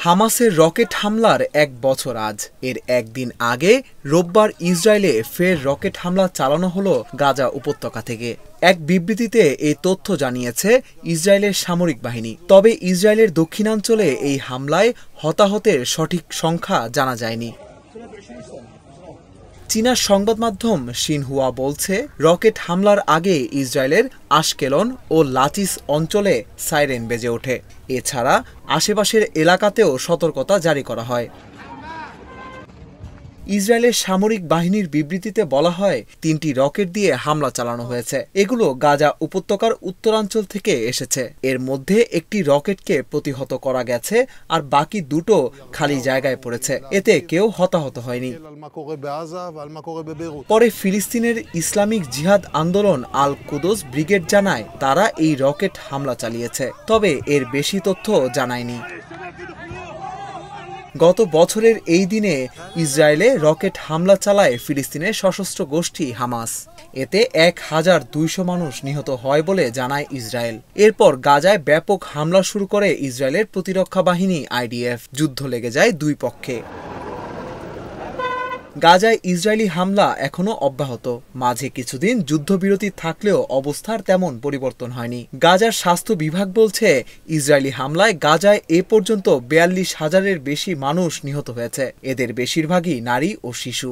হামাসের রকেট হামলার ১ বছর আজ। এর একদিন আগে রোববার ইসরায়েলে ফের রকেট হামলা চালানো হলো গাজা উপত্যকা থেকে। এক বিবৃতিতে এই তথ্য জানিয়েছে ইসরায়েলের সামরিক বাহিনী। তবে ইসরায়েলের দক্ষিণাঞ্চলে এই হামলায় হতাহতের সঠিক সংখ্যা জানা যায়নি। চীনা সংবাদ মাধ্যম শিনহুয়া বলছে, রকেট হামলার আগে ইসরায়েলের আশকেলন ও লাচিস অঞ্চলে সাইরেন বেজে ওঠে। এছাড়া আশেপাশের এলাকাতেও সতর্কতা জারি করা হয়। ইসরায়েলের সামরিক বাহিনীর বিবৃতিতে বলা হয়, ৩টি রকেট দিয়ে হামলা চালানো হয়েছে। এগুলো গাজা উপত্যকার উত্তরাঞ্চল থেকে এসেছে। এর মধ্যে একটি রকেটকে প্রতিহত করা গেছে, আর বাকি দুটো খালি জায়গায় পড়েছে। এতে কেউ হতাহত হয়নি। পরে ফিলিস্তিনের ইসলামিক জিহাদ আন্দোলন আল কুদস ব্রিগেড জানায়, তারা এই রকেট হামলা চালিয়েছে, তবে এর বেশি তথ্য জানায়নি। গত বছরের এই দিনে ইসরায়েলে রকেট হামলা চালায় ফিলিস্তিনের সশস্ত্র গোষ্ঠী হামাস। এতে ১,২০০ মানুষ নিহত হয় বলে জানায় ইসরায়েল। এরপর গাজায় ব্যাপক হামলা শুরু করে ইসরায়েলের প্রতিরক্ষা বাহিনী IDF। যুদ্ধ লেগে যায় দুই পক্ষে। গাজায় ইসরায়েলি হামলা এখনও অব্যাহত। মাঝে কিছুদিন যুদ্ধবিরতি থাকলেও অবস্থার তেমন পরিবর্তন হয়নি। গাজার স্বাস্থ্য বিভাগ বলছে, ইসরায়েলি হামলায় গাজায় এ পর্যন্ত ৪২,০০০-এর বেশি মানুষ নিহত হয়েছে। এদের বেশিরভাগই নারী ও শিশু।